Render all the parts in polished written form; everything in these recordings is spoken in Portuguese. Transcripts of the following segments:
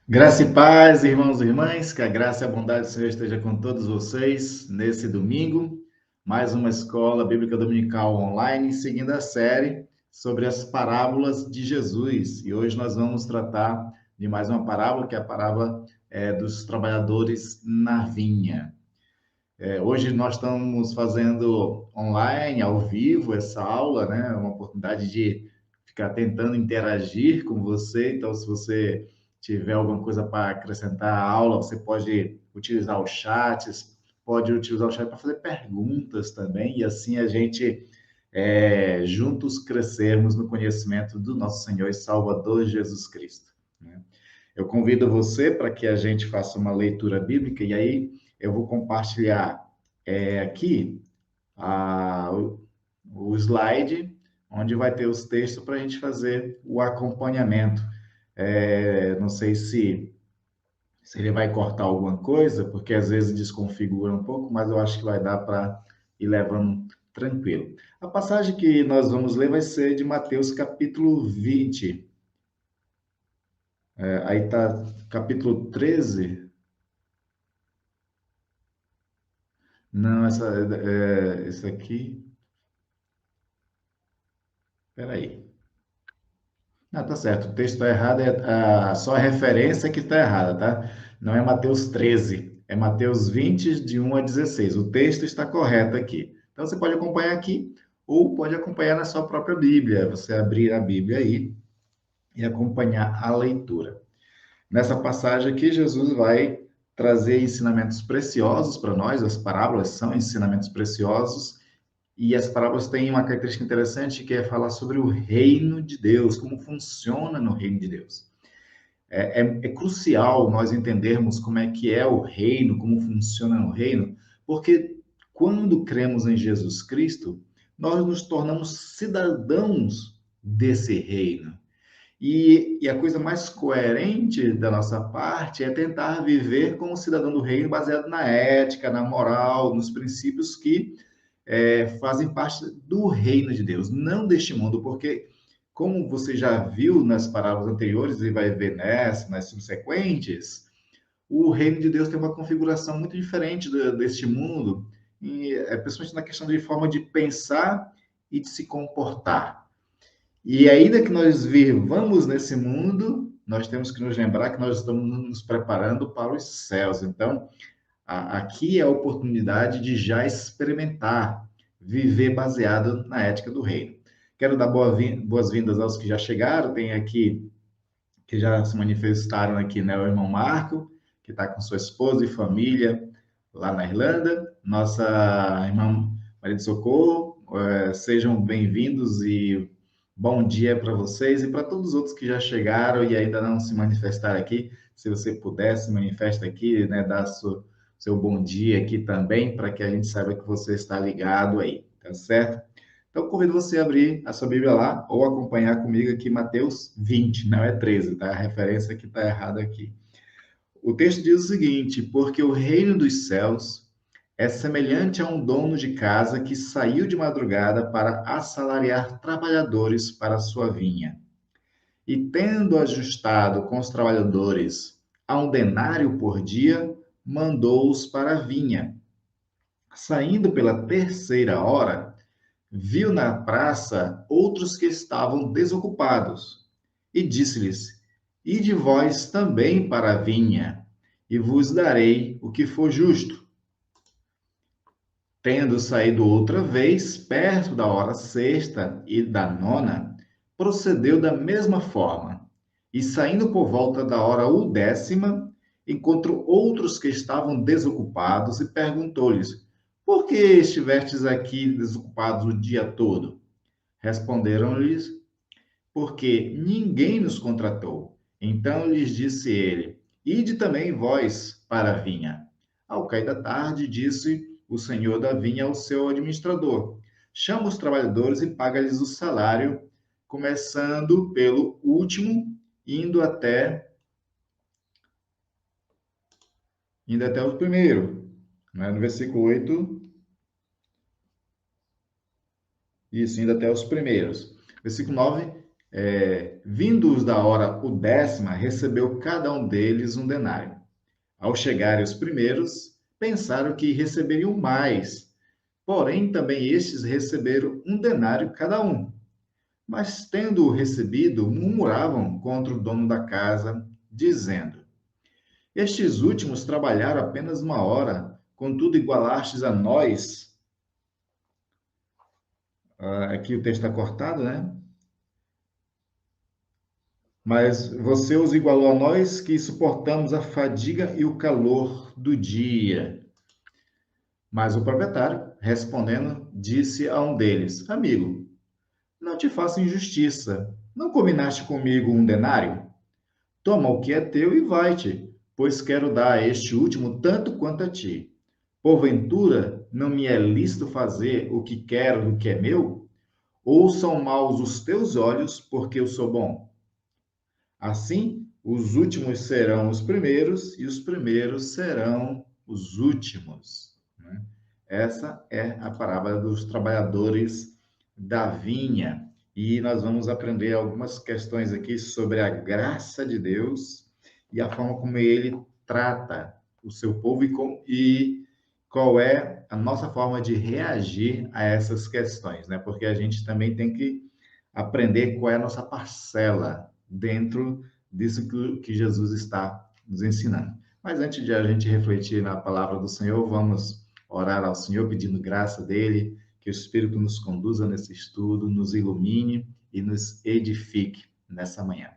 Graça e paz, irmãos e irmãs, que a graça e a bondade do Senhor esteja com todos vocês nesse domingo. Mais uma escola bíblica dominical online, seguindo a série sobre as parábolas de Jesus. E hoje nós vamos tratar de mais uma parábola, que é a parábola dos trabalhadores na vinha. Hoje nós estamos fazendo online, ao vivo, essa aula, né? Uma oportunidade de ficar tentando interagir com você. Então, se você tiver alguma coisa para acrescentar à aula, você pode utilizar o chat, pode utilizar o chat para fazer perguntas também, e assim a gente juntos crescermos no conhecimento do nosso Senhor e Salvador Jesus Cristo, né? Eu convido você para que a gente faça uma leitura bíblica, e aí eu vou compartilhar aqui o slide, onde vai ter os textos para a gente fazer o acompanhamento. Não sei se ele vai cortar alguma coisa, porque às vezes desconfigura um pouco, mas eu acho que vai dar para ir levando tranquilo. A passagem que nós vamos ler vai ser de Mateus capítulo 20. Aí está capítulo 13. Não, esse aqui. Espera aí. Não, tá certo. O texto está errado, só a referência que está errada, tá? Não é Mateus 13, é Mateus 20, de 1 a 16. O texto está correto aqui. Então você pode acompanhar aqui ou pode acompanhar na sua própria Bíblia. Você abrir a Bíblia aí e acompanhar a leitura. Nessa passagem aqui, Jesus vai trazer ensinamentos preciosos para nós. As parábolas são ensinamentos preciosos. E as parábolas têm uma característica interessante, que é falar sobre o reino de Deus, como funciona no reino de Deus. É crucial nós entendermos como é que é o reino, como funciona no reino, porque quando cremos em Jesus Cristo, nós nos tornamos cidadãos desse reino. E a coisa mais coerente da nossa parte é tentar viver como cidadão do reino, baseado na ética, na moral, nos princípios que fazem parte do reino de Deus, não deste mundo, porque, como você já viu nas parábolas anteriores e vai ver nessa, nas subsequentes, o reino de Deus tem uma configuração muito diferente deste mundo, e principalmente na questão de forma de pensar e de se comportar. E ainda que nós vivamos nesse mundo, nós temos que nos lembrar que nós estamos nos preparando para os céus. Então, aqui é a oportunidade de já experimentar, viver baseado na ética do reino. Quero dar boas-vindas aos que já chegaram, tem aqui, que já se manifestaram aqui, né, o irmão Marco, que está com sua esposa e família lá na Irlanda, nossa irmã Maria de Socorro, sejam bem-vindos e bom dia para vocês e para todos os outros que já chegaram e ainda não se manifestaram aqui. Se você puder, se manifesta aqui, né, dá seu bom dia aqui também, para que a gente saiba que você está ligado aí, tá certo? Então, convido você a abrir a sua Bíblia lá ou acompanhar comigo aqui Mateus 20, não é 13, tá? A referência que está errada aqui. O texto diz o seguinte: porque o reino dos céus é semelhante a um dono de casa que saiu de madrugada para assalariar trabalhadores para a sua vinha. E tendo ajustado com os trabalhadores a um denário por dia, mandou-os para a vinha. Saindo pela terceira hora, viu na praça outros que estavam desocupados, e disse-lhes: Ide vós também para a vinha, e vos darei o que for justo. Tendo saído outra vez, perto da hora sexta e da nona, procedeu da mesma forma. E saindo por volta da hora décima, encontrou outros que estavam desocupados e perguntou-lhes: Por que estivestes aqui desocupados o dia todo? Responderam-lhes: Porque ninguém nos contratou. Então lhes disse ele: Ide também vós para a vinha. Ao cair da tarde, disse o senhor da vinha ao seu administrador: Chama os trabalhadores e paga-lhes o salário, começando pelo último, indo até o primeiro. Né? No versículo 8, isso, indo até os primeiros. Versículo 9. Vindos da hora o 10ª, recebeu cada um deles um denário. Ao chegarem os primeiros, pensaram que receberiam mais. Porém, também estes receberam um denário cada um. Mas, tendo recebido, murmuravam contra o dono da casa, dizendo: Estes últimos trabalharam apenas 1 hora, contudo igualastes a nós. Aqui o texto está cortado, né? Mas você os igualou a nós que suportamos a fadiga e o calor do dia. Mas o proprietário, respondendo, disse a um deles: Amigo, não te faço injustiça. Não combinaste comigo um denário? Toma o que é teu e vai-te, pois quero dar a este último tanto quanto a ti. Porventura, não me é lícito fazer o que quero do que é meu? Ou são maus os teus olhos, porque eu sou bom? Assim, os últimos serão os primeiros, e os primeiros serão os últimos. Né? Essa é a parábola dos trabalhadores da vinha. E nós vamos aprender algumas questões aqui sobre a graça de Deus e a forma como ele trata o seu povo e qual é a nossa forma de reagir a essas questões, né? Porque a gente também tem que aprender qual é a nossa parcela dentro disso que Jesus está nos ensinando. Mas antes de a gente refletir na palavra do Senhor, vamos orar ao Senhor pedindo graça dele, que o Espírito nos conduza nesse estudo, nos ilumine e nos edifique nessa manhã.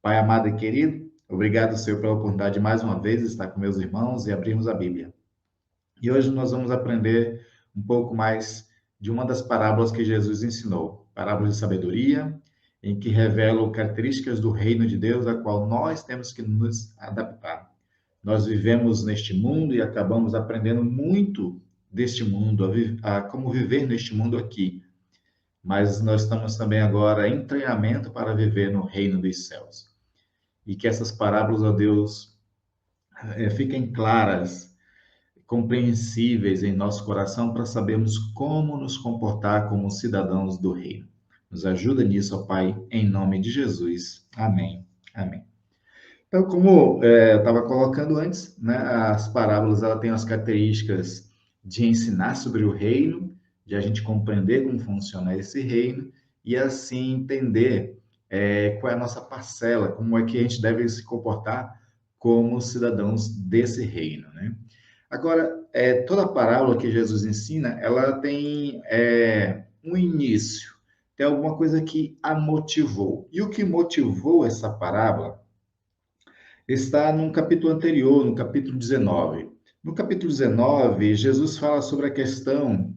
Pai amado e querido, obrigado, Senhor, pela oportunidade de mais uma vez estar com meus irmãos e abrirmos a Bíblia. E hoje nós vamos aprender um pouco mais de uma das parábolas que Jesus ensinou, parábola de sabedoria, em que revelam características do reino de Deus, a qual nós temos que nos adaptar. Nós vivemos neste mundo e acabamos aprendendo muito deste mundo, a como viver neste mundo aqui. Mas nós estamos também agora em treinamento para viver no reino dos céus. E que essas parábolas, ó Deus, fiquem claras, compreensíveis em nosso coração para sabermos como nos comportar como cidadãos do reino. Nos ajuda nisso, ó Pai, em nome de Jesus. Amém. Amém. Então, como eu estava colocando antes, né, as parábolas ela têm as características de ensinar sobre o reino, de a gente compreender como funciona esse reino e assim entender qual é a nossa parcela, como é que a gente deve se comportar como cidadãos desse reino, né? Agora, toda parábola que Jesus ensina, ela tem um início, tem alguma coisa que a motivou. E o que motivou essa parábola está num capítulo anterior, no capítulo 19. No capítulo 19, Jesus fala sobre a questão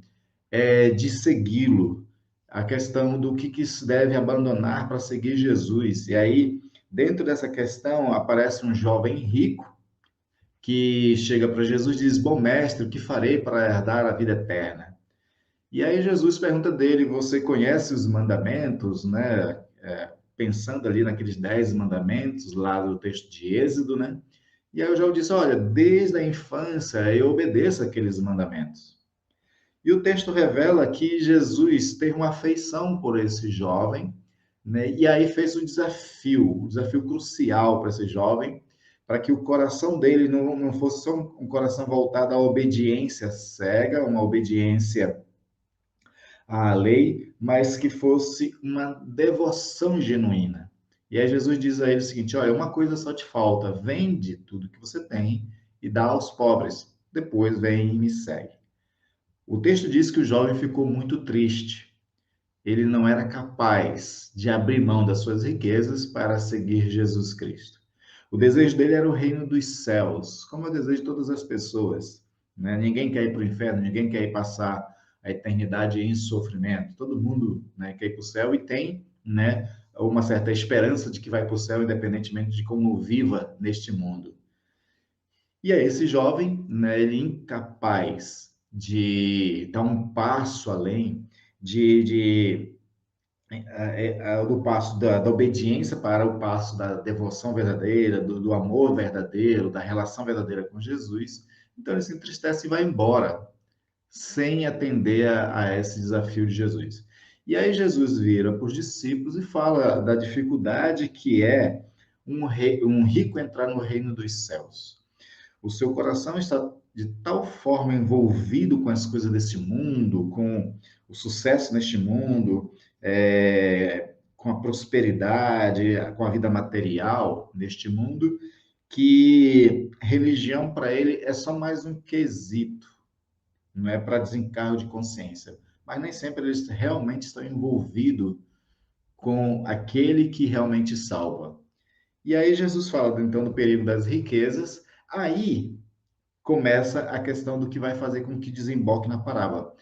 de segui-lo, a questão do que se deve abandonar para seguir Jesus. E aí, dentro dessa questão, aparece um jovem rico que chega para Jesus e diz: Bom mestre, o que farei para herdar a vida eterna? E aí Jesus pergunta dele: Você conhece os mandamentos, né? Pensando ali naqueles 10 mandamentos lá do texto de Êxodo, né? E aí o jovem disse: Olha, desde a infância eu obedeço aqueles mandamentos. E o texto revela que Jesus teve uma afeição por esse jovem, né? E aí fez um desafio crucial para esse jovem, para que o coração dele não fosse só um coração voltado à obediência cega, uma obediência à lei, mas que fosse uma devoção genuína. E aí Jesus diz a ele o seguinte: olha, uma coisa só te falta, vende tudo que você tem e dá aos pobres, depois vem e me segue. O texto diz que o jovem ficou muito triste. Ele não era capaz de abrir mão das suas riquezas para seguir Jesus Cristo. O desejo dele era o reino dos céus, como é o desejo de todas as pessoas, né? Ninguém quer ir para o inferno, ninguém quer ir passar a eternidade em sofrimento. Todo mundo, né, quer ir para o céu e tem, né, uma certa esperança de que vai para o céu, independentemente de como viva neste mundo. E aí esse jovem, né, ele incapaz de dar um passo além do passo da obediência para o passo da devoção verdadeira, do amor verdadeiro, da relação verdadeira com Jesus. Então ele se entristece e vai embora, sem atender a esse desafio de Jesus. E aí Jesus vira para os discípulos e fala da dificuldade que é um rico entrar no reino dos céus. O seu coração está de tal forma envolvido com as coisas deste mundo, com o sucesso neste mundo, com a prosperidade, com a vida material neste mundo, que religião para ele é só mais um quesito, não é para desencargo de consciência. Mas nem sempre eles realmente estão envolvidos com aquele que realmente salva. E aí Jesus fala então do perigo das riquezas. Aí começa a questão do que vai fazer com que desemboque na parábola.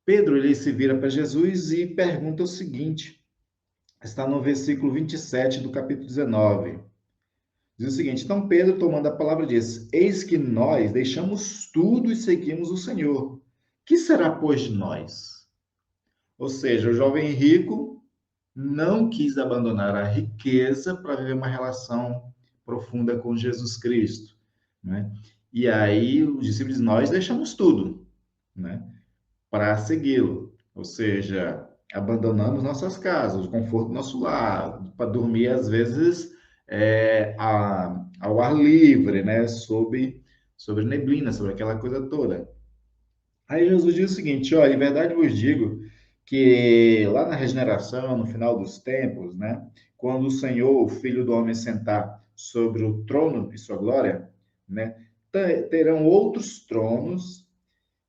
Pedro ele se vira para Jesus e pergunta o seguinte, está no versículo 27 do capítulo 19. Diz o seguinte: então Pedro, tomando a palavra, diz: eis que nós deixamos tudo e seguimos o Senhor. Que será, pois, de nós? Ou seja, o jovem rico não quis abandonar a riqueza para viver uma relação profunda com Jesus Cristo, né? E aí os discípulos dizem, nós deixamos tudo, né, para segui-lo. Ou seja, abandonamos nossas casas, o conforto do nosso lar, para dormir às vezes ao ar livre, né, sobre neblina, sobre aquela coisa toda. Aí Jesus diz o seguinte, olha, em verdade vos digo que lá na regeneração, no final dos tempos, né, quando o Senhor, o Filho do Homem, sentar sobre o trono de sua glória, né, terão outros tronos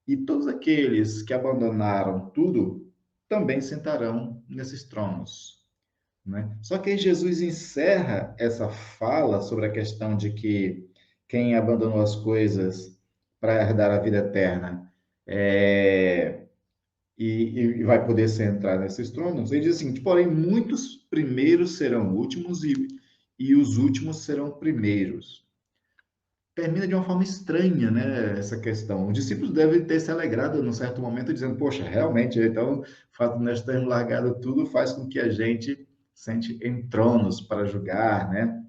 e todos aqueles que abandonaram tudo também sentarão nesses tronos, né? Só que aí Jesus encerra essa fala sobre a questão de que quem abandonou as coisas para herdar a vida eterna é, e vai poder se entrar nesses tronos. Ele diz assim: porém, muitos primeiros serão últimos e os últimos serão primeiros. Termina de uma forma estranha, né, essa questão. Os discípulos devem ter se alegrado num certo momento, dizendo, poxa, realmente, então, o fato de nós termos largado tudo faz com que a gente sente em tronos para julgar, né?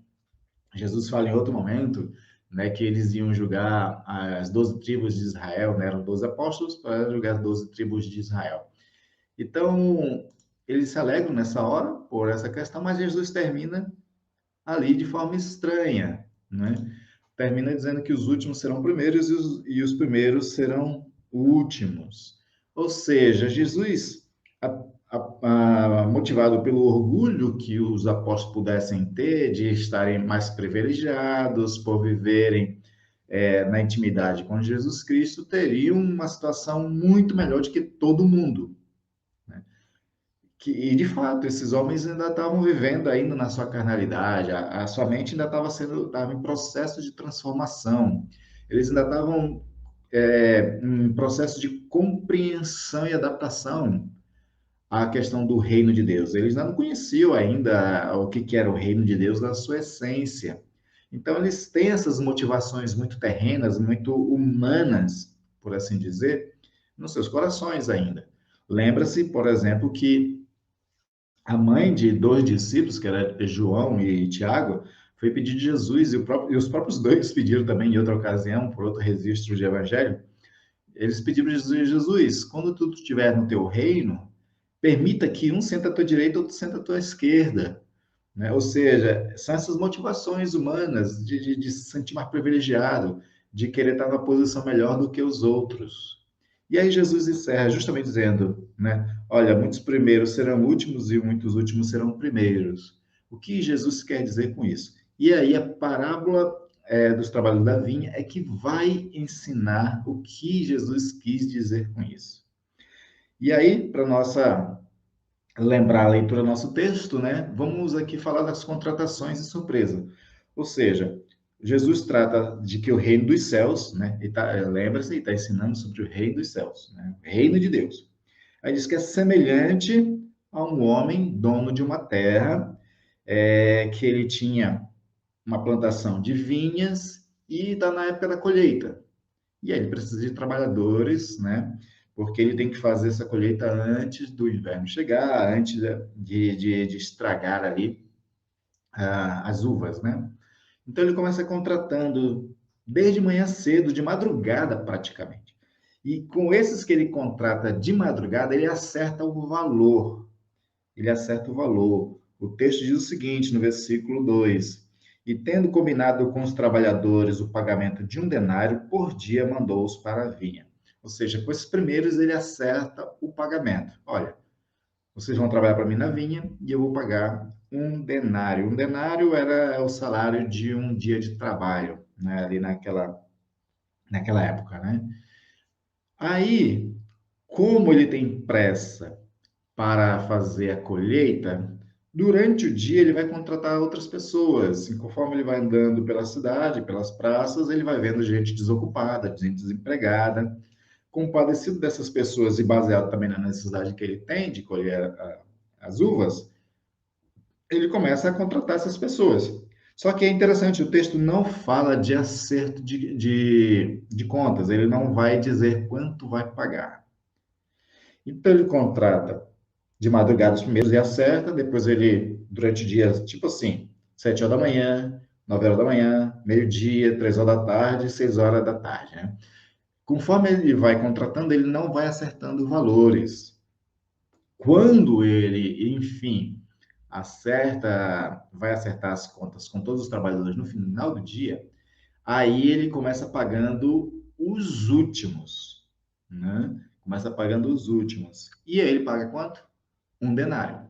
Jesus fala em outro momento, né, que eles iam julgar as 12 tribos de Israel, né, eram 12 apóstolos para julgar as 12 tribos de Israel. Então, eles se alegram nessa hora por essa questão, mas Jesus termina ali de forma estranha, né? Termina dizendo que os últimos serão primeiros e os primeiros serão últimos. Ou seja, Jesus, motivado pelo orgulho que os apóstolos pudessem ter de estarem mais privilegiados, por viverem na intimidade com Jesus Cristo, teriam uma situação muito melhor do que todo mundo. E de fato, esses homens ainda estavam vivendo ainda na sua carnalidade, a sua mente ainda estava em processo de transformação. Eles ainda estavam em processo de compreensão e adaptação à questão do reino de Deus. Eles não conheciam ainda o que era o reino de Deus na sua essência. Então, eles têm essas motivações muito terrenas, muito humanas, por assim dizer, nos seus corações ainda. Lembra-se, por exemplo, que a mãe de dois discípulos, que era João e Tiago, foi pedir de Jesus, e os próprios dois pediram também em outra ocasião, por outro registro de evangelho, eles pediram de Jesus, Jesus, quando tu estiver no teu reino, permita que um senta à tua direita, outro senta à tua esquerda. Né? Ou seja, são essas motivações humanas de se sentir mais privilegiado, de querer estar numa posição melhor do que os outros. E aí Jesus encerra justamente dizendo, né? Olha, muitos primeiros serão últimos e muitos últimos serão primeiros. O que Jesus quer dizer com isso? E aí a parábola dos trabalhos da vinha é que vai ensinar o que Jesus quis dizer com isso. E aí, para nossa lembrar a leitura do nosso texto, né? Vamos aqui falar das contratações e surpresa. Ou seja, Jesus trata de que o reino dos céus, né? Lembra-se, ele está ensinando sobre o reino dos céus, né? O reino de Deus. Aí diz que é semelhante a um homem dono de uma terra, que ele tinha uma plantação de vinhas e está na época da colheita. E aí ele precisa de trabalhadores, né? Porque ele tem que fazer essa colheita antes do inverno chegar, antes de estragar ali as uvas, né? Então ele começa contratando desde manhã cedo, de madrugada praticamente. E com esses que ele contrata de madrugada, ele acerta o valor. Ele acerta o valor. O texto diz o seguinte, no versículo 2: E tendo combinado com os trabalhadores o pagamento de 1 denário por dia, mandou-os para a vinha. Ou seja, com esses primeiros ele acerta o pagamento. Olha, vocês vão trabalhar para mim na vinha e eu vou pagar 1 denário. 1 denário era o salário de um dia de trabalho, né, ali naquela época, né? Aí, como ele tem pressa para fazer a colheita, durante o dia ele vai contratar outras pessoas. E conforme ele vai andando pela cidade, pelas praças, ele vai vendo gente desocupada, gente desempregada. Compadecido dessas pessoas e baseado também na necessidade que ele tem de colher as uvas, ele começa a contratar essas pessoas. Só que é interessante, o texto não fala de acerto de contas, ele não vai dizer quanto vai pagar. Então ele contrata de madrugada os primeiros e acerta, depois ele, durante o dia, tipo assim, 7 horas da manhã, 9 horas da manhã, meio-dia, 3 horas da tarde, 6 horas da tarde, né? Conforme ele vai contratando, ele não vai acertando valores. Quando ele, enfim, vai acertar as contas com todos os trabalhadores no final do dia, aí ele começa pagando os últimos, né? Começa pagando os últimos. E aí ele paga quanto? 1 denário.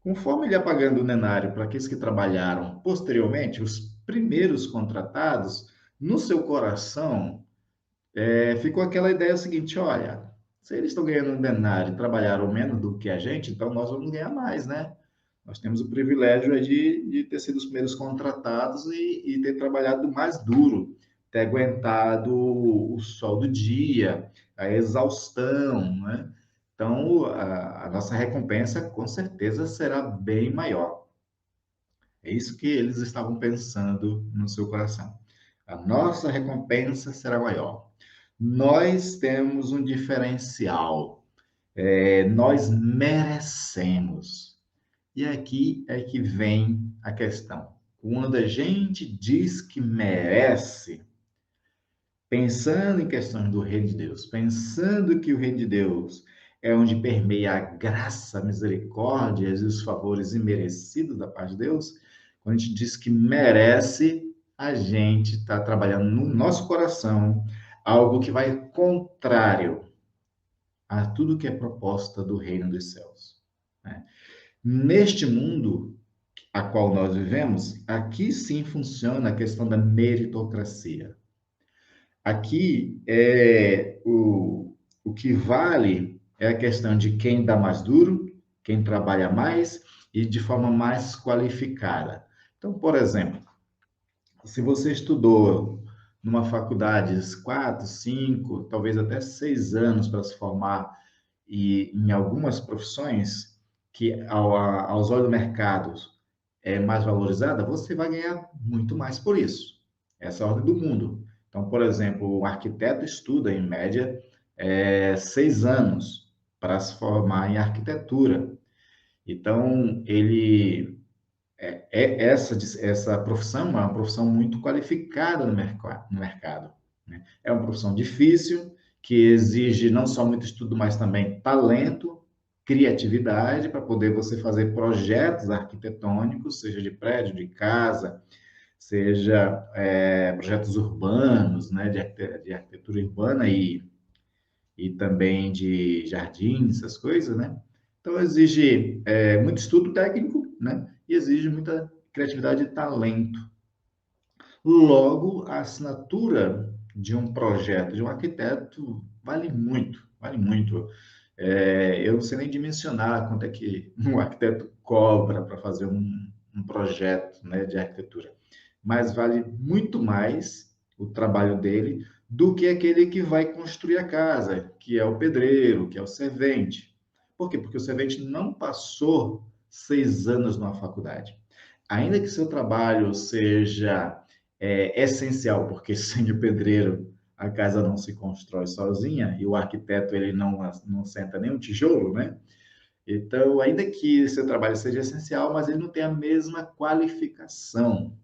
Conforme ele ia pagando o denário para aqueles que trabalharam posteriormente, os primeiros contratados, no seu coração, ficou aquela ideia seguinte: olha, se eles estão ganhando 1 denário e trabalharam menos do que a gente, então nós vamos ganhar mais, né? Nós temos o privilégio de ter sido os primeiros contratados e ter trabalhado mais duro, ter aguentado o sol do dia, a exaustão, né? Então, a nossa recompensa com certeza será bem maior. É isso que eles estavam pensando no seu coração. A nossa recompensa será maior. Nós temos um diferencial. Nós merecemos. E aqui é que vem a questão. Quando a gente diz que merece, pensando em questões do reino de Deus, pensando que o reino de Deus é onde permeia a graça, a misericórdia e os favores imerecidos da parte de Deus, quando a gente diz que merece, a gente está trabalhando no nosso coração algo que vai contrário a tudo que é proposta do reino dos céus, né? Neste mundo a qual nós vivemos, aqui sim funciona a questão da meritocracia. Aqui o que vale é a questão de quem dá mais duro, quem trabalha mais e de forma mais qualificada. Então, por exemplo, se você estudou numa faculdade 4, 5, talvez até 6 anos para se formar e em algumas profissões que aos olhos do mercado é mais valorizada, você vai ganhar muito mais por isso. Essa é a ordem do mundo. Então, por exemplo, o arquiteto estuda, em média, 6 anos para se formar em arquitetura. Então, essa profissão é uma profissão muito qualificada no mercado, né? É uma profissão difícil, que exige não só muito estudo, mas também talento, criatividade, para poder você fazer projetos arquitetônicos, seja de prédio, de casa, seja projetos urbanos, né, de arquitetura urbana e também de jardins, essas coisas, né? Então, exige muito estudo técnico, né? E exige muita criatividade e talento. Logo, a assinatura de um projeto de um arquiteto vale muito, vale muito. Eu não sei nem dimensionar quanto é que um arquiteto cobra para fazer um projeto, né, de arquitetura, mas vale muito mais o trabalho dele do que aquele que vai construir a casa, que é o pedreiro, que é o servente. Por quê? Porque o servente não passou 6 anos numa faculdade. Ainda que seu trabalho seja essencial, porque sem o pedreiro a casa não se constrói sozinha e o arquiteto ele não senta nem um tijolo, né? Então, ainda que seu trabalho seja essencial, mas ele não tem a mesma qualificação.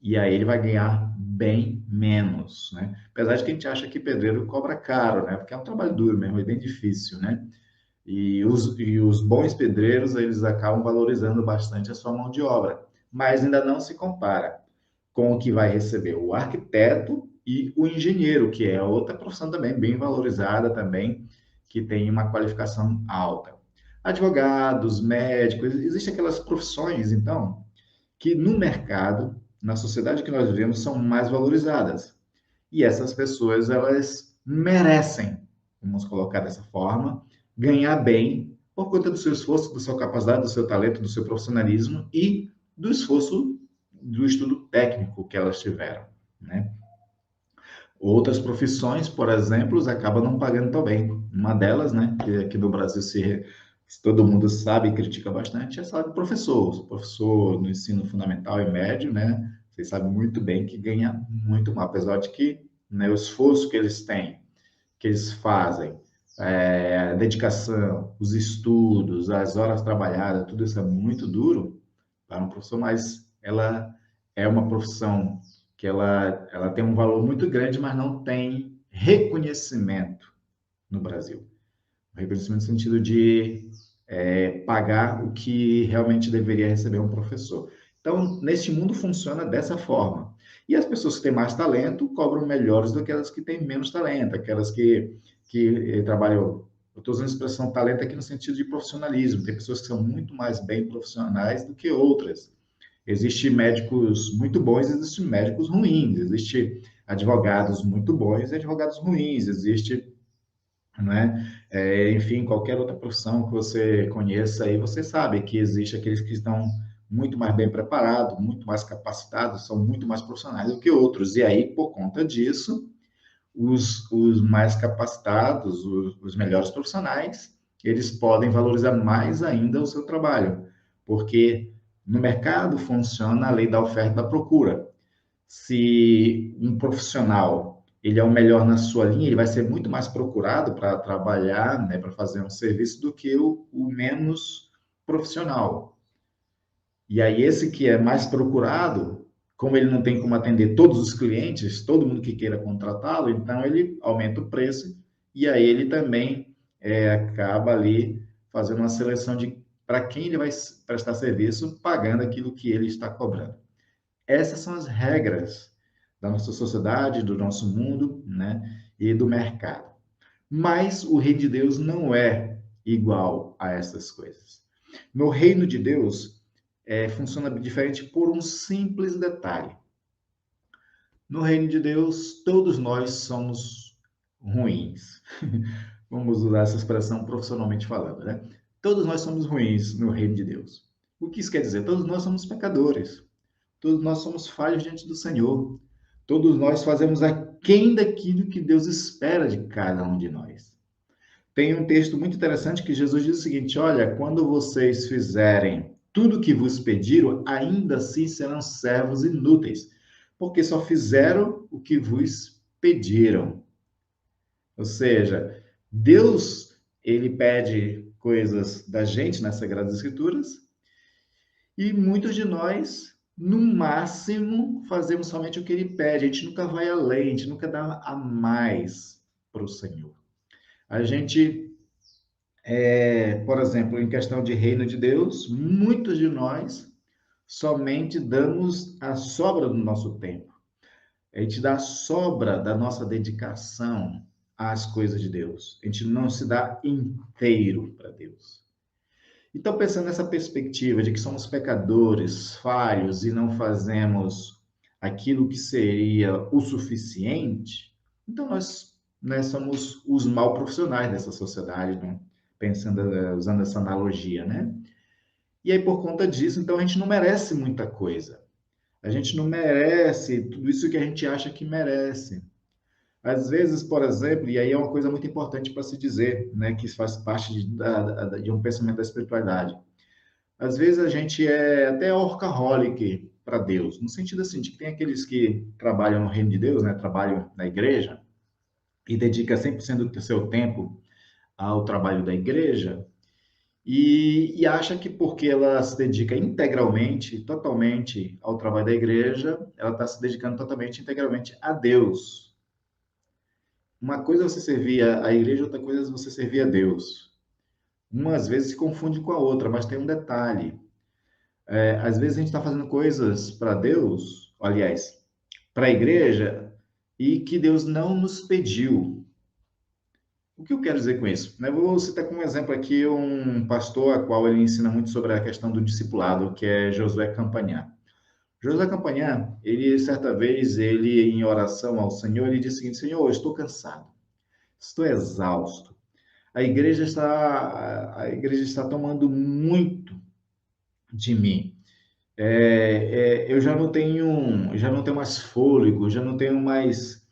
E aí ele vai ganhar bem menos, né? Apesar de que a gente acha que pedreiro cobra caro, né? Porque é um trabalho duro mesmo, é bem difícil, né? E os bons pedreiros, eles acabam valorizando bastante a sua mão de obra, mas ainda não se compara com o que vai receber o arquiteto e o engenheiro, que é outra profissão também bem valorizada também, que tem uma qualificação alta. Advogados, médicos, existem aquelas profissões, então, que no mercado, na sociedade que nós vivemos, são mais valorizadas. E essas pessoas, elas merecem, vamos colocar dessa forma, ganhar bem por conta do seu esforço, da sua capacidade, do seu talento, do seu profissionalismo e do esforço do estudo técnico que elas tiveram, né? Outras profissões, por exemplo, acabam não pagando tão bem. Uma delas, né, que aqui no Brasil todo mundo sabe e critica bastante, é a salário de professor. O professor no ensino fundamental e médio, né, vocês sabem muito bem que ganha muito mal, apesar de que, né, o esforço que eles têm, que eles fazem, a dedicação, os estudos, as horas trabalhadas, tudo isso é muito duro para um professor, mas ela é uma profissão que ela tem um valor muito grande, mas não tem reconhecimento no Brasil. Reconhecimento no sentido de pagar o que realmente deveria receber um professor. Então, neste mundo funciona dessa forma. E as pessoas que têm mais talento cobram melhores do que aquelas que têm menos talento, aquelas que trabalham. Eu estou usando a expressão talento aqui no sentido de profissionalismo. Tem pessoas que são muito mais bem profissionais do que outras. Existem médicos muito bons, existem médicos ruins, existem advogados muito bons e advogados ruins, existe, né? Enfim, qualquer outra profissão que você conheça aí, você sabe que existe aqueles que estão muito mais bem preparados, muito mais capacitados, são muito mais profissionais do que outros. E aí, por conta disso, os mais capacitados, os melhores profissionais, eles podem valorizar mais ainda o seu trabalho, porque no mercado funciona a lei da oferta e da procura. Se um profissional ele é o melhor na sua linha, ele vai ser muito mais procurado para trabalhar, né, para fazer um serviço do que o menos profissional. E aí esse que é mais procurado, como ele não tem como atender todos os clientes, todo mundo que queira contratá-lo, então ele aumenta o preço e aí ele também acaba ali fazendo uma seleção de para quem ele vai prestar serviço, pagando aquilo que ele está cobrando. Essas são as regras da nossa sociedade, do nosso mundo, né, e do mercado. Mas o reino de Deus não é igual a essas coisas. No reino de Deus, funciona diferente por um simples detalhe. No reino de Deus, todos nós somos ruins. Vamos usar essa expressão profissionalmente falando, né? Todos nós somos ruins no reino de Deus. O que isso quer dizer? Todos nós somos pecadores. Todos nós somos falhos diante do Senhor. Todos nós fazemos aquém daquilo que Deus espera de cada um de nós. Tem um texto muito interessante que Jesus diz o seguinte: olha, quando vocês fizerem tudo o que vos pediram, ainda assim serão servos inúteis, porque só fizeram o que vos pediram. Ou seja, Deus, ele pede coisas da gente nas Sagradas Escrituras, e muitos de nós, no máximo, fazemos somente o que ele pede. A gente nunca vai além, a gente nunca dá a mais para o Senhor. A gente, por exemplo, em questão de reino de Deus, muitos de nós somente damos a sobra do nosso tempo. A gente dá a sobra da nossa dedicação às coisas de Deus. A gente não se dá inteiro para Deus. Então, pensando nessa perspectiva de que somos pecadores, falhos e não fazemos aquilo que seria o suficiente, então nós somos os mal profissionais dessa sociedade, né? Pensando, usando essa analogia, né? E aí, por conta disso, então a gente não merece muita coisa. A gente não merece tudo isso que a gente acha que merece. Às vezes, por exemplo, e aí é uma coisa muito importante para se dizer, né, que faz parte de um pensamento da espiritualidade. Às vezes a gente é até workaholic para Deus, no sentido assim, de que tem aqueles que trabalham no reino de Deus, né, trabalham na igreja e dedica 100% do seu tempo ao trabalho da igreja, e acha que porque ela se dedica integralmente, totalmente ao trabalho da igreja, ela está se dedicando totalmente, integralmente a Deus. Uma coisa é você servir a igreja, outra coisa é você servir a Deus. Umas vezes se confunde com a outra, mas tem um detalhe. Às vezes a gente está fazendo coisas para Deus, aliás, para a igreja, e que Deus não nos pediu. O que eu quero dizer com isso? Eu vou citar como exemplo aqui um pastor a qual ele ensina muito sobre a questão do discipulado, que é Josué Campanhar. Josué Campanhar, ele certa vez, ele em oração ao Senhor, ele disse o seguinte: Senhor, eu estou cansado, estou exausto. A igreja está tomando muito de mim. Eu já não tenho mais fôlego, já não tenho mais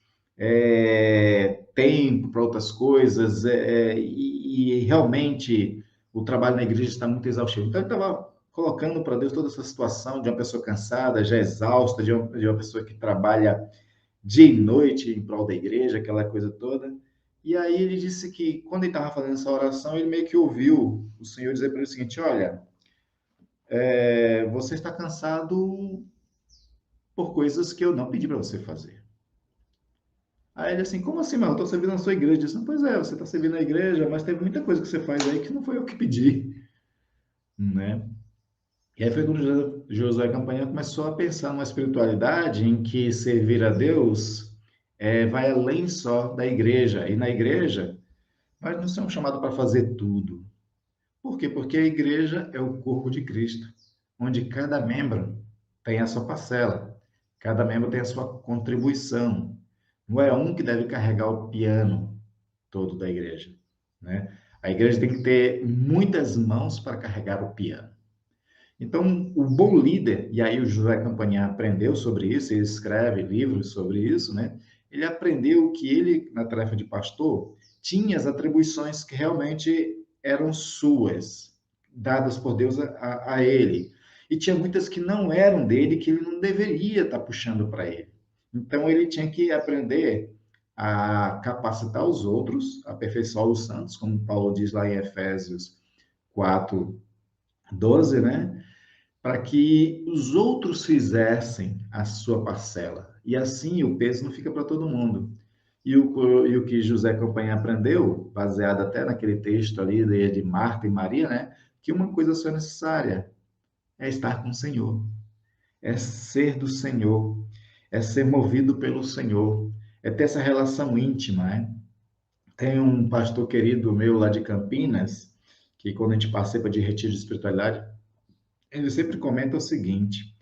tempo para outras coisas, e realmente o trabalho na igreja está muito exaustivo. Então, ele estava colocando para Deus toda essa situação de uma pessoa cansada, já exausta, de uma pessoa que trabalha dia e noite em prol da igreja, aquela coisa toda. E aí ele disse que, quando ele estava fazendo essa oração, ele meio que ouviu o Senhor dizer para ele o seguinte: olha, você está cansado por coisas que eu não pedi para você fazer. Aí ele assim, como assim, mas eu estou servindo na sua igreja? Eu disse, pois é, você está servindo na igreja, mas teve muita coisa que você faz aí que não foi eu que pedi, né? E aí foi quando Josué Campanha começou a pensar numa espiritualidade em que servir a Deus vai além só da igreja. E na igreja, nós não somos chamados para fazer tudo. Por quê? Porque a igreja é o corpo de Cristo, onde cada membro tem a sua parcela, cada membro tem a sua contribuição. Não é um que deve carregar o piano todo da igreja, né? A igreja tem que ter muitas mãos para carregar o piano. Então, o bom líder, e aí o José Campanhã aprendeu sobre isso, ele escreve livros sobre isso, né? Ele aprendeu que ele, na tarefa de pastor, tinha as atribuições que realmente eram suas, dadas por Deus a ele. E tinha muitas que não eram dele, que ele não deveria estar puxando para ele. Então, ele tinha que aprender a capacitar os outros, aperfeiçoar os santos, como Paulo diz lá em Efésios 4:12, né? Para que os outros fizessem a sua parcela. E assim o peso não fica para todo mundo. E o que José Campanha aprendeu, baseado até naquele texto ali de Marta e Maria, né? Que uma coisa só é necessária: é estar com o Senhor, é ser do Senhor, é ser movido pelo Senhor, é ter essa relação íntima, né? Tem um pastor querido meu lá de Campinas, que quando a gente participa de retiro de espiritualidade, ele sempre comenta o seguinte: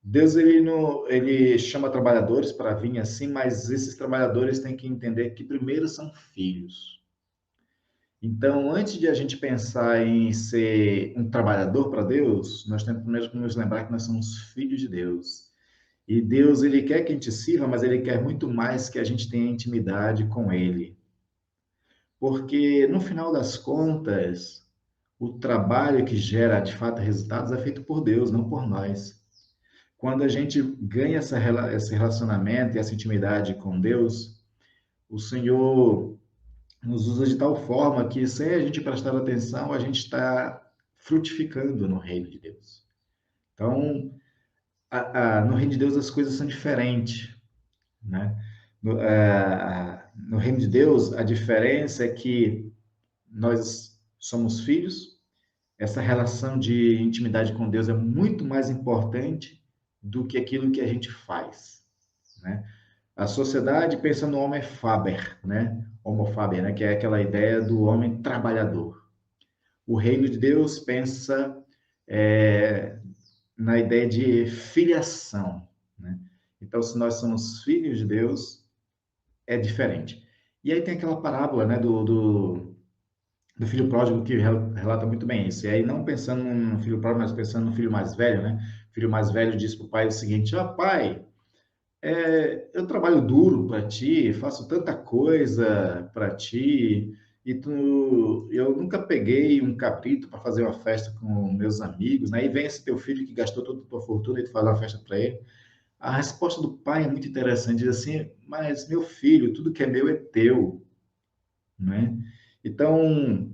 Deus ele chama trabalhadores para vir assim, mas esses trabalhadores têm que entender que primeiro são filhos. Então, antes de a gente pensar em ser um trabalhador para Deus, nós temos primeiro que nos lembrar que nós somos filhos de Deus. E Deus, ele quer que a gente sirva, mas ele quer muito mais que a gente tenha intimidade com ele. Porque, no final das contas, o trabalho que gera, de fato, resultados é feito por Deus, não por nós. Quando a gente ganha esse relacionamento e essa intimidade com Deus, o Senhor nos usa de tal forma que, sem a gente prestar atenção, a gente está frutificando no reino de Deus. Então, no reino de Deus as coisas são diferentes, né? No reino de Deus, a diferença é que nós somos filhos, essa relação de intimidade com Deus é muito mais importante do que aquilo que a gente faz, né? A sociedade pensa no homem faber, né? Homo faber, né? Que é aquela ideia do homem trabalhador. O reino de Deus pensa é, na ideia de filiação, né? Então, se nós somos filhos de Deus, é diferente. E aí tem aquela parábola, né, do filho pródigo que relata muito bem isso. E aí, não pensando no filho pródigo, mas pensando no filho mais velho, né? O filho mais velho diz para o pai o seguinte: ó, pai, eu trabalho duro para ti, faço tanta coisa para ti, e eu nunca peguei um cabrito para fazer uma festa com meus amigos, né? E vem esse teu filho que gastou toda a tua fortuna e tu faz uma festa para ele. A resposta do pai é muito interessante, diz assim: mas meu filho, tudo que é meu é teu, né? Então,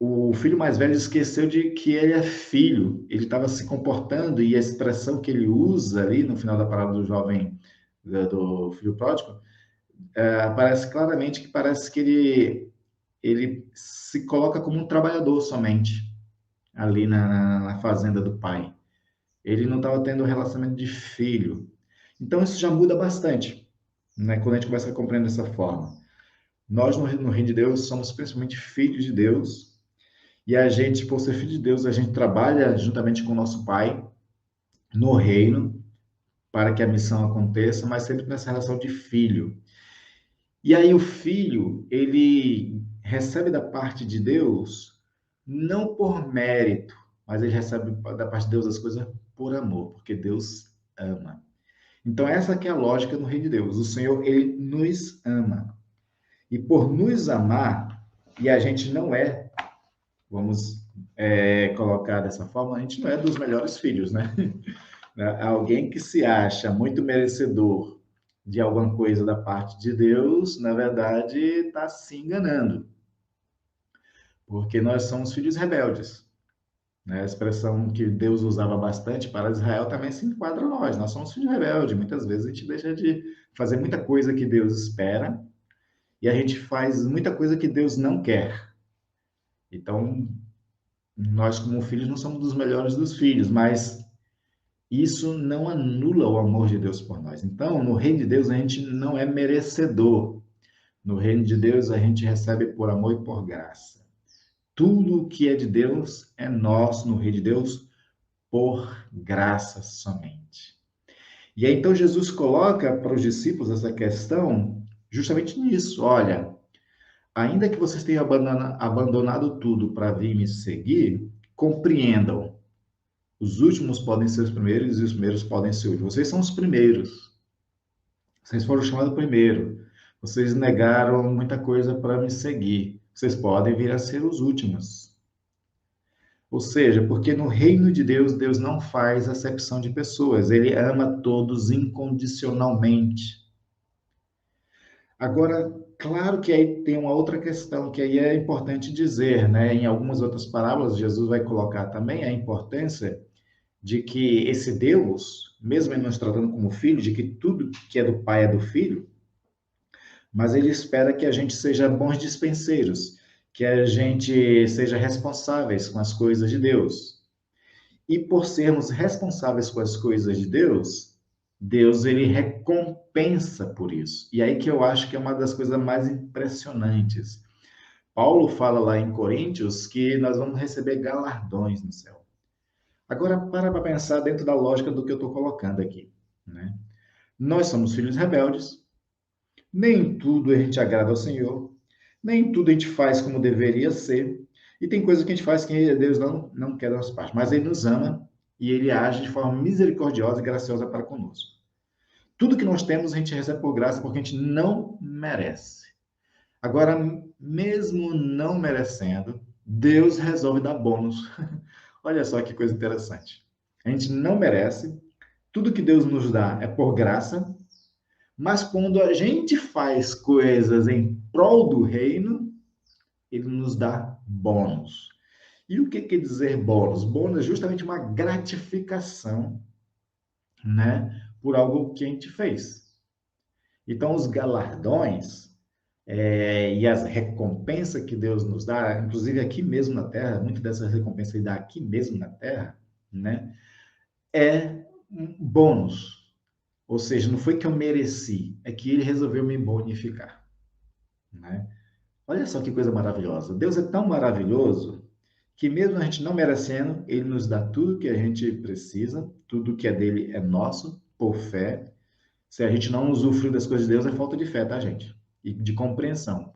o filho mais velho esqueceu de que ele é filho. Ele estava se comportando, e a expressão que ele usa ali no final da parábola do jovem, do filho pródigo, aparece claramente que parece que ele se coloca como um trabalhador somente ali na fazenda do pai. Ele não estava tendo um relacionamento de filho. Então isso já muda bastante, né? Quando a gente começa a compreender dessa forma. Nós no reino de Deus somos principalmente filhos de Deus, e a gente, por ser filho de Deus, a gente trabalha juntamente com o nosso pai no reino para que a missão aconteça, mas sempre nessa relação de filho. E aí o filho, ele recebe da parte de Deus não por mérito, mas ele recebe da parte de Deus as coisas por amor, porque Deus ama. Então essa que é a lógica no reino de Deus. O Senhor, ele nos ama. E por nos amar, e a gente não é, vamos colocar dessa forma, a gente não é dos melhores filhos, né? Alguém que se acha muito merecedor de alguma coisa da parte de Deus, na verdade, está se enganando, porque nós somos filhos rebeldes, né? A expressão que Deus usava bastante para Israel também se enquadra a nós. Nós somos filhos rebeldes. Muitas vezes a gente deixa de fazer muita coisa que Deus espera, e a gente faz muita coisa que Deus não quer. Então, nós, como filhos, não somos dos melhores dos filhos, mas isso não anula o amor de Deus por nós. Então, no reino de Deus, a gente não é merecedor. No reino de Deus, a gente recebe por amor e por graça. Tudo que é de Deus é nosso no reino de Deus por graça somente. E aí, então, Jesus coloca para os discípulos essa questão justamente nisso. Olha, ainda que vocês tenham abandonado tudo para vir me seguir, compreendam. Os últimos podem ser os primeiros e os primeiros podem ser os últimos. Vocês são os primeiros. Vocês foram chamados primeiro. Vocês negaram muita coisa para me seguir. Vocês podem vir a ser os últimos. Ou seja, porque no reino de Deus, Deus não faz acepção de pessoas. Ele ama todos incondicionalmente. Agora, claro que aí tem uma outra questão que aí é importante dizer, né? Em algumas outras parábolas, Jesus vai colocar também a importância de que esse Deus, mesmo ele nos tratando como filho, de que tudo que é do Pai é do Filho, mas ele espera que a gente seja bons dispenseiros, que a gente seja responsáveis com as coisas de Deus. E por sermos responsáveis com as coisas de Deus, Deus ele recompensa por isso. E aí que eu acho que é uma das coisas mais impressionantes. Paulo fala lá em Coríntios que nós vamos receber galardões no céu. Agora, para pensar dentro da lógica do que eu estou colocando aqui, né? Nós somos filhos rebeldes, nem tudo a gente agrada ao Senhor, nem tudo a gente faz como deveria ser, e tem coisas que a gente faz que Deus não quer da nossa parte, mas Ele nos ama e Ele age de forma misericordiosa e graciosa para conosco. Tudo que nós temos a gente recebe por graça porque a gente não merece. Agora, mesmo não merecendo, Deus resolve dar bônus. Olha só que coisa interessante. A gente não merece, tudo que Deus nos dá é por graça, mas quando a gente faz coisas em prol do reino, ele nos dá bônus. E o que quer dizer bônus? Bônus é justamente uma gratificação, né, por algo que a gente fez. Então, os galardões e as recompensas que Deus nos dá, inclusive aqui mesmo na Terra, muitas dessas recompensas ele dá aqui mesmo na Terra, né, é um bônus. Ou seja, não foi que eu mereci, é que ele resolveu me bonificar, né? Olha só que coisa maravilhosa. Deus é tão maravilhoso que mesmo a gente não merecendo, ele nos dá tudo que a gente precisa, tudo que é dele é nosso, por fé. Se a gente não usufrui das coisas de Deus, é falta de fé, tá, gente? E de compreensão.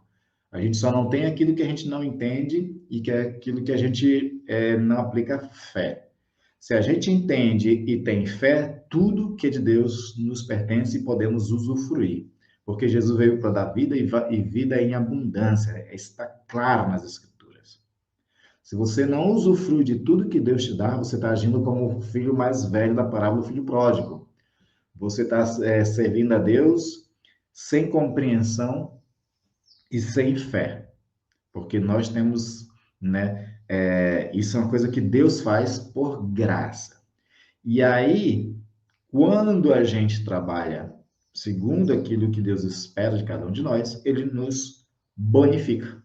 A gente só não tem aquilo que a gente não entende e que é aquilo que a gente não aplica fé. Se a gente entende e tem fé, tudo que é de Deus nos pertence e podemos usufruir. Porque Jesus veio para dar vida e vida em abundância. Está claro nas Escrituras. Se você não usufrui de tudo que Deus te dá, você está agindo como o filho mais velho da parábola do filho pródigo. Você está servindo a Deus sem compreensão e sem fé. Porque né? Isso é uma coisa que Deus faz por graça. E aí, quando a gente trabalha segundo aquilo que Deus espera de cada um de nós, ele nos bonifica.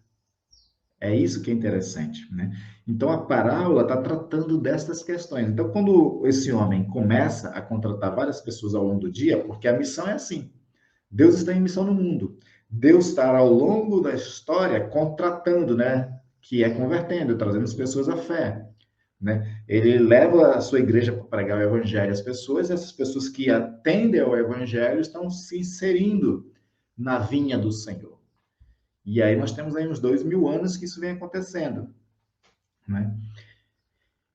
É isso que é interessante, né? Então, a parábola está tratando destas questões. Então, quando esse homem começa a contratar várias pessoas ao longo do dia, porque a missão é assim, Deus está em missão no mundo. Deus está ao longo da história contratando, né? Que é convertendo, trazendo as pessoas à fé, né? Ele leva a sua igreja para pregar o evangelho às pessoas, e essas pessoas que atendem ao evangelho estão se inserindo na vinha do Senhor. E aí nós temos aí uns 2000 anos que isso vem acontecendo, né?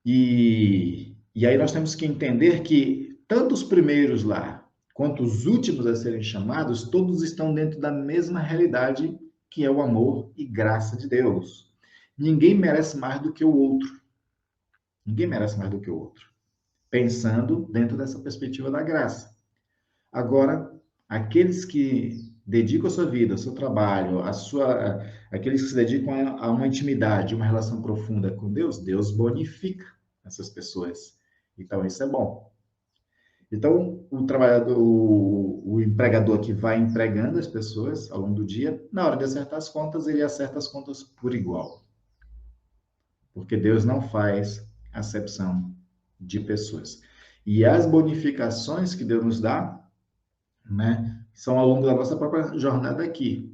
E aí nós temos que entender que tanto os primeiros lá, quanto os últimos a serem chamados, todos estão dentro da mesma realidade, que é o amor e graça de Deus. Ninguém merece mais do que o outro. Ninguém merece mais do que o outro. Pensando dentro dessa perspectiva da graça. Agora, aqueles que dedicam a sua vida, o seu trabalho, aqueles que se dedicam a uma intimidade, uma relação profunda com Deus, Deus bonifica essas pessoas. Então, isso é bom. Então, o trabalhador, o empregador que vai empregando as pessoas ao longo do dia, na hora de acertar as contas, ele acerta as contas por igual. Porque Deus não faz acepção de pessoas. E as bonificações que Deus nos dá, né, são ao longo da nossa própria jornada aqui,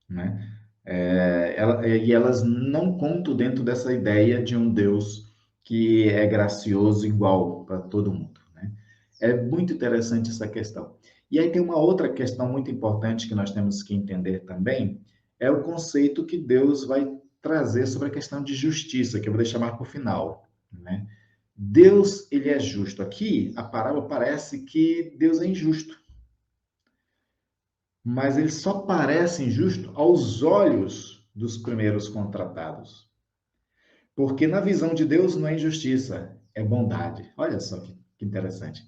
né? E elas não contam dentro dessa ideia de um Deus que é gracioso igual para todo mundo, né? É muito interessante essa questão. E aí tem uma outra questão muito importante que nós temos que entender também, é o conceito que Deus vai trazer sobre a questão de justiça, que eu vou deixar mais para o final, né? Deus, ele é justo. Aqui, a parábola parece que Deus é injusto, mas ele só parece injusto aos olhos dos primeiros contratados. Porque na visão de Deus não é injustiça, é bondade. Olha só que interessante,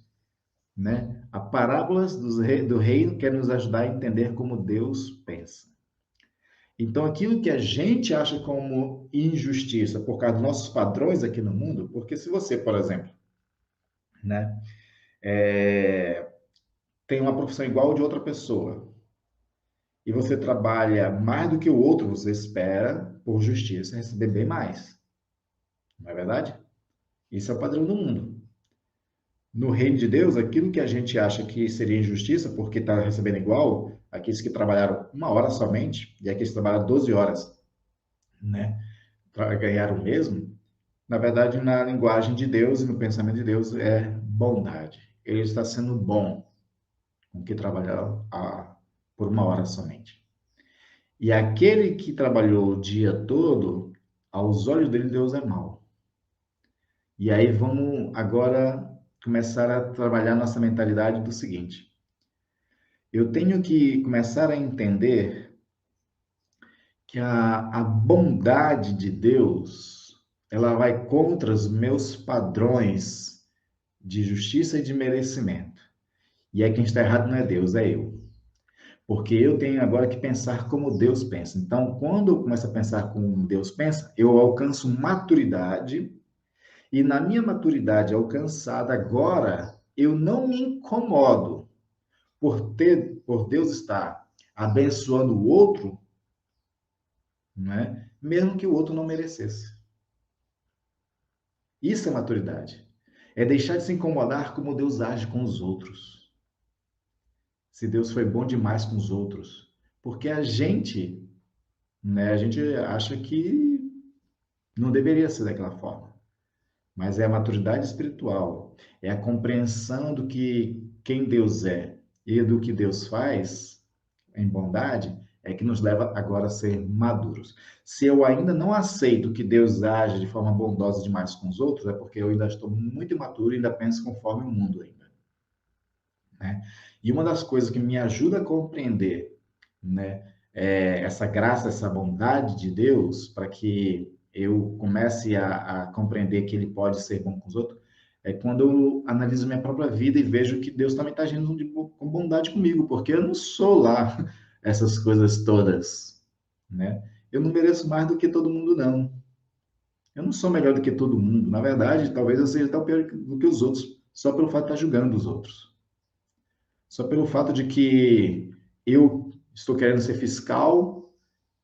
né? A parábolas do reino quer nos ajudar a entender como Deus pensa. Então, aquilo que a gente acha como injustiça por causa dos nossos padrões aqui no mundo, porque se você, por exemplo, né, tem uma profissão igual de outra pessoa, e você trabalha mais do que o outro, você espera, por justiça, receber bem mais. Não é verdade? Isso é o padrão do mundo. No reino de Deus, aquilo que a gente acha que seria injustiça, porque está recebendo igual, aqueles que trabalharam 1 hora somente, e aqueles que trabalharam 12 horas, né, ganharam o mesmo, na verdade, na linguagem de Deus e no pensamento de Deus, é bondade. Ele está sendo bom com o que trabalharam por 1 hora somente. E aquele que trabalhou o dia todo, aos olhos dele, Deus é mau. E aí vamos agora começar a trabalhar nossa mentalidade do seguinte: eu tenho que começar a entender que a bondade de Deus, ela vai contra os meus padrões de justiça e de merecimento. E aí quem está errado não é Deus, é eu. Porque eu tenho agora que pensar como Deus pensa. Então, quando eu começo a pensar como Deus pensa, eu alcanço maturidade. E na minha maturidade alcançada agora, eu não me incomodo por Deus estar abençoando o outro, né? Mesmo que o outro não merecesse. Isso é maturidade. É deixar de se incomodar como Deus age com os outros. Se Deus foi bom demais com os outros. Porque a gente acha que não deveria ser daquela forma. Mas é a maturidade espiritual, é a compreensão do que quem Deus é e do que Deus faz em bondade, é que nos leva agora a ser maduros. Se eu ainda não aceito que Deus age de forma bondosa demais com os outros, é porque eu ainda estou muito imaturo e ainda penso conforme o mundo ainda, né? E uma das coisas que me ajuda a compreender, né, essa graça, essa bondade de Deus, para que eu comece a compreender que Ele pode ser bom com os outros, é quando eu analiso minha própria vida e vejo que Deus também está agindo com bondade comigo, porque eu não sou lá essas coisas todas, né? Eu não mereço mais do que todo mundo, não. Eu não sou melhor do que todo mundo. Na verdade, talvez eu seja tão pior do que os outros, só pelo fato de estar julgando os outros. Só pelo fato de que eu estou querendo ser fiscal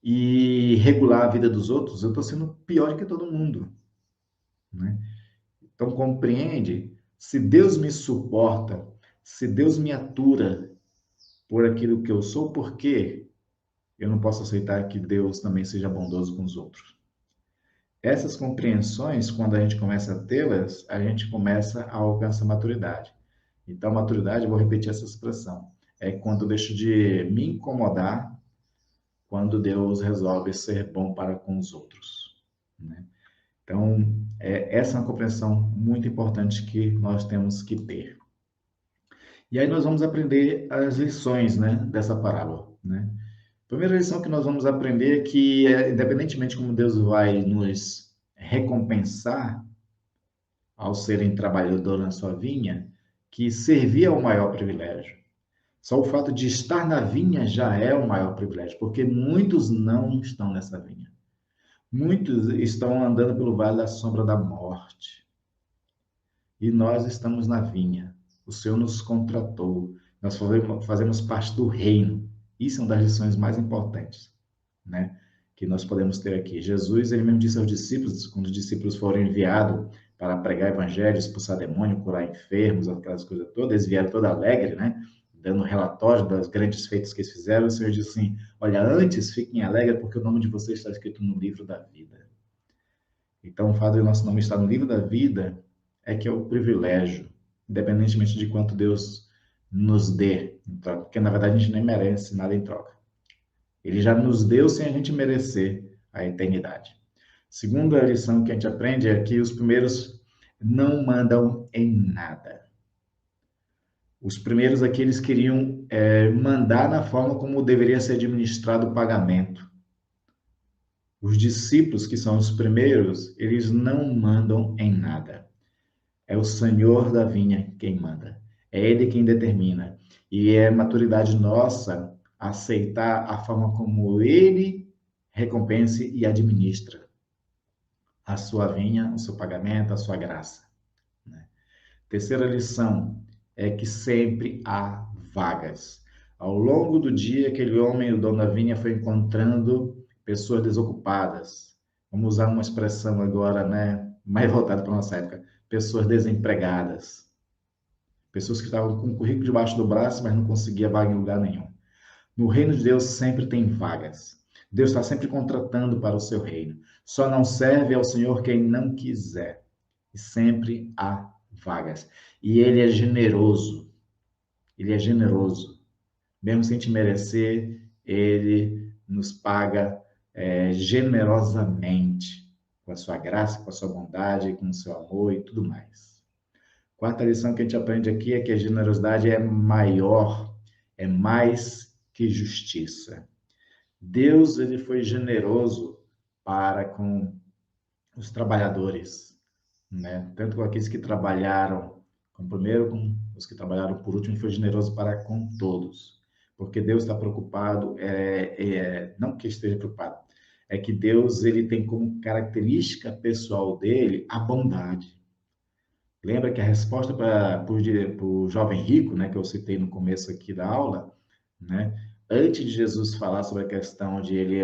e regular a vida dos outros, eu estou sendo pior do que todo mundo, né? Então, compreende, se Deus me suporta, se Deus me atura por aquilo que eu sou, por que eu não posso aceitar que Deus também seja bondoso com os outros? Essas compreensões, quando a gente começa a tê-las, a gente começa a alcançar maturidade. Então, maturidade, eu vou repetir essa expressão, é quando eu deixo de me incomodar quando Deus resolve ser bom para com os outros, né? Então, essa é uma compreensão muito importante que nós temos que ter. E aí nós vamos aprender as lições, né, dessa parábola, né? A primeira lição que nós vamos aprender é que, independentemente como Deus vai nos recompensar ao serem trabalhador na sua vinha, que servir é o maior privilégio. Só o fato de estar na vinha já é o maior privilégio, porque muitos não estão nessa vinha. Muitos estão andando pelo vale da sombra da morte. E nós estamos na vinha. O Senhor nos contratou. Nós fazemos parte do reino. Isso é uma das lições mais importantes, né, que nós podemos ter aqui. Jesus, ele mesmo disse aos discípulos, quando os discípulos foram enviados para pregar evangelho, expulsar demônio, curar enfermos, aquelas coisas todas, eles vieram todos alegres, né, dando relatório das grandes feitos que eles fizeram. O Senhor disse assim: olha, antes fiquem alegres, porque o nome de vocês está escrito no livro da vida. Então, o fato de nosso nome estar no livro da vida é que é o privilégio, independentemente de quanto Deus nos dê, porque na verdade a gente nem merece nada em troca. Ele já nos deu sem a gente merecer a eternidade. Segunda lição que a gente aprende é que os primeiros não mandam em nada. Os primeiros aqui, eles queriam mandar na forma como deveria ser administrado o pagamento. Os discípulos, que são os primeiros, eles não mandam em nada. É o Senhor da vinha quem manda. É Ele quem determina. E é maturidade nossa aceitar a forma como Ele recompense e administra a sua vinha, o seu pagamento, a sua graça, né? Terceira lição é que sempre há vagas. Ao longo do dia, aquele homem, o dono da vinha, foi encontrando pessoas desocupadas. Vamos usar uma expressão agora, né, mais voltada para a nossa época. Pessoas desempregadas. Pessoas que estavam com o currículo debaixo do braço, mas não conseguia vaga em lugar nenhum. No reino de Deus sempre tem vagas. Deus está sempre contratando para o seu reino. Só não serve ao Senhor quem não quiser. E sempre há vagas. E Ele é generoso. Ele é generoso. Mesmo sem te merecer, Ele nos paga generosamente, com a sua graça, com a sua bondade, com o seu amor e tudo mais. Quarta lição que a gente aprende aqui é que a generosidade é maior, é mais que justiça. Deus, ele foi generoso para com os trabalhadores, né? Tanto com aqueles que trabalharam com primeiro, com os que trabalharam por último, ele foi generoso para com todos. Porque Deus está preocupado, não que esteja preocupado, é que Deus, ele tem como característica pessoal dele a bondade. Lembra que a resposta para o jovem rico, né, que eu citei no começo aqui da aula, né, antes de Jesus falar sobre a questão de ele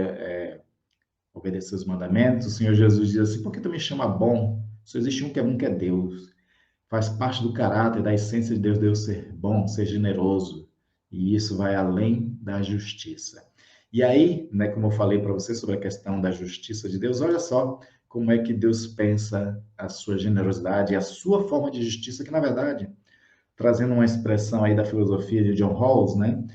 obedecer os mandamentos, o Senhor Jesus diz assim: por que tu me chama bom? Só existe um, que é Deus. Faz parte do caráter, da essência de Deus, Deus ser bom, ser generoso. E isso vai além da justiça. E aí, né, como eu falei para você sobre a questão da justiça de Deus, olha só como é que Deus pensa a sua generosidade, a sua forma de justiça, que na verdade, trazendo uma expressão aí da filosofia de John Rawls, né,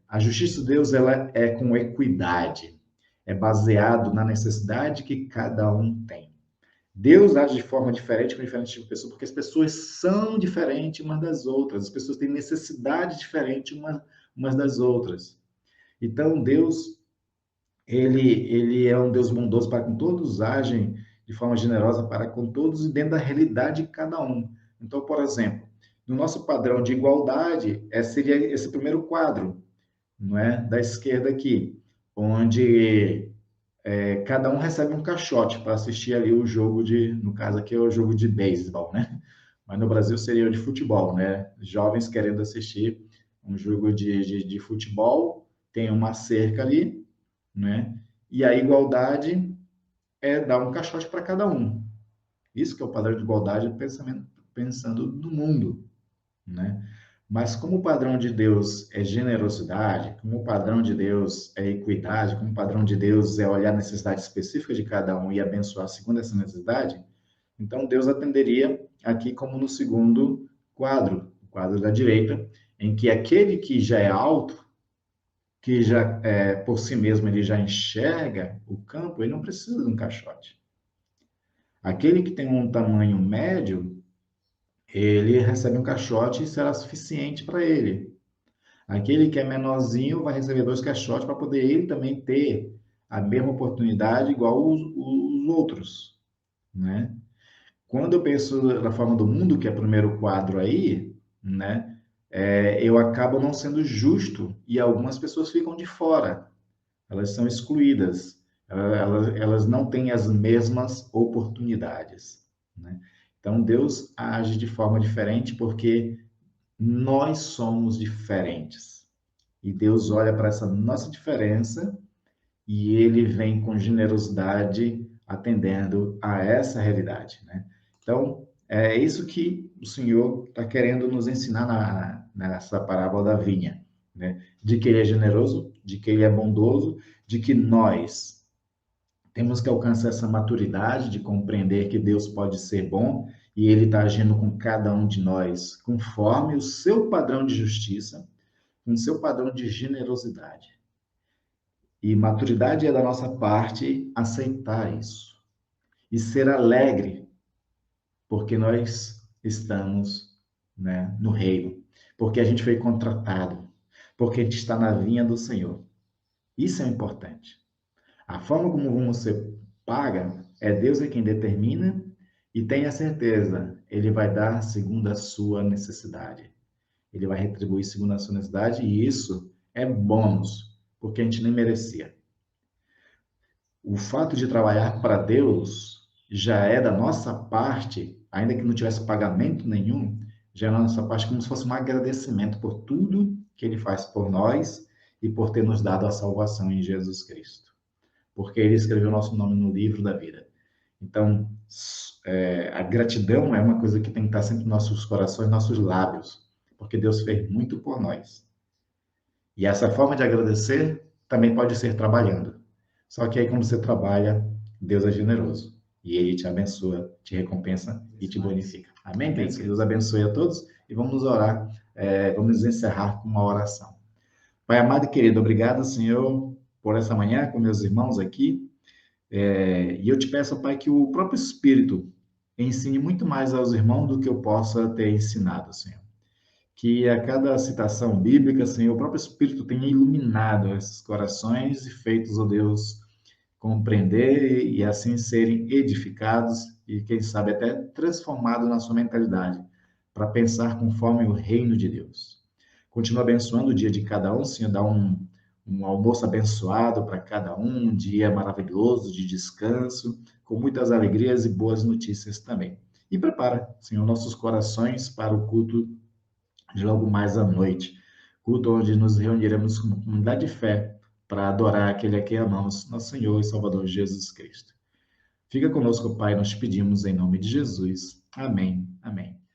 a justiça de Deus ela é com equidade, é baseado na necessidade que cada um tem. Deus age de forma diferente com diferentes tipos de pessoas, porque as pessoas são diferentes umas das outras, as pessoas têm necessidade diferente umas das outras. Então, Deus, ele é um Deus bondoso para com todos, agem de forma generosa para com todos e dentro da realidade de cada um. Então, por exemplo, no nosso padrão de igualdade, seria esse primeiro quadro, não é? Da esquerda aqui, onde cada um recebe um caixote para assistir ali o jogo no caso aqui é o jogo de beisebol, né? Mas no Brasil seria o de futebol, né? Jovens querendo assistir um jogo de futebol, tem uma cerca ali, né? E a igualdade é dar um caixote para cada um. Isso que é o padrão de igualdade pensando no mundo, né? Mas como o padrão de Deus é generosidade, como o padrão de Deus é equidade, como o padrão de Deus é olhar a necessidade específica de cada um e abençoar segundo essa necessidade, então Deus atenderia aqui como no segundo quadro, o quadro da direita, em que aquele que já é alto, que já por si mesmo ele já enxerga o campo, ele não precisa de um caixote. Aquele que tem um tamanho médio, ele recebe um caixote e será suficiente para ele. Aquele que é menorzinho vai receber dois caixotes para poder ele também ter a mesma oportunidade igual os outros, né? Quando eu penso da forma do mundo, que é o primeiro quadro aí, né? Eu acabo não sendo justo e algumas pessoas ficam de fora, elas são excluídas, elas não têm as mesmas oportunidades, né? Então Deus age de forma diferente porque nós somos diferentes. E Deus olha para essa nossa diferença e ele vem com generosidade atendendo a essa realidade, né? Então, é isso que o Senhor está querendo nos ensinar nessa parábola da vinha, né? De que ele é generoso, de que ele é bondoso, de que nós temos que alcançar essa maturidade de compreender que Deus pode ser bom e ele está agindo com cada um de nós conforme o seu padrão de justiça, com o seu padrão de generosidade. E maturidade é da nossa parte aceitar isso e ser alegre, porque nós estamos, né, no reino, porque a gente foi contratado, porque a gente está na vinha do Senhor. Isso é importante. A forma como vamos ser paga é Deus quem determina e tenha certeza, Ele vai dar segundo a sua necessidade. Ele vai retribuir segundo a sua necessidade e isso é bônus, porque a gente nem merecia. O fato de trabalhar para Deus já é da nossa parte, ainda que não tivesse pagamento nenhum, já é da nossa parte como se fosse um agradecimento por tudo que Ele faz por nós e por ter nos dado a salvação em Jesus Cristo. Porque Ele escreveu nosso nome no livro da vida. Então, a gratidão é uma coisa que tem que estar sempre nos nossos corações, nossos lábios, porque Deus fez muito por nós. E essa forma de agradecer também pode ser trabalhando. Só que aí, quando você trabalha, Deus é generoso. E Ele te abençoa, te recompensa e te bonifica. Amém, queridos? Que Deus abençoe a todos. E vamos orar, vamos encerrar com uma oração. Pai amado e querido, obrigado, Senhor, por essa manhã com meus irmãos aqui. E eu te peço, Pai, que o próprio Espírito ensine muito mais aos irmãos do que eu possa ter ensinado, Senhor. Que a cada citação bíblica, Senhor, o próprio Espírito tenha iluminado esses corações e feitos, ó Deus, compreender e assim serem edificados e, quem sabe, até transformados na sua mentalidade, para pensar conforme o reino de Deus. Continua abençoando o dia de cada um, Senhor, dá um almoço abençoado para cada um dia maravilhoso de descanso, com muitas alegrias e boas notícias também. E prepara, Senhor, nossos corações para o culto de logo mais à noite, culto onde nos reuniremos como comunidade de fé para adorar aquele a quem amamos, nosso Senhor e Salvador Jesus Cristo. Fica conosco, Pai, nós pedimos em nome de Jesus. Amém. Amém.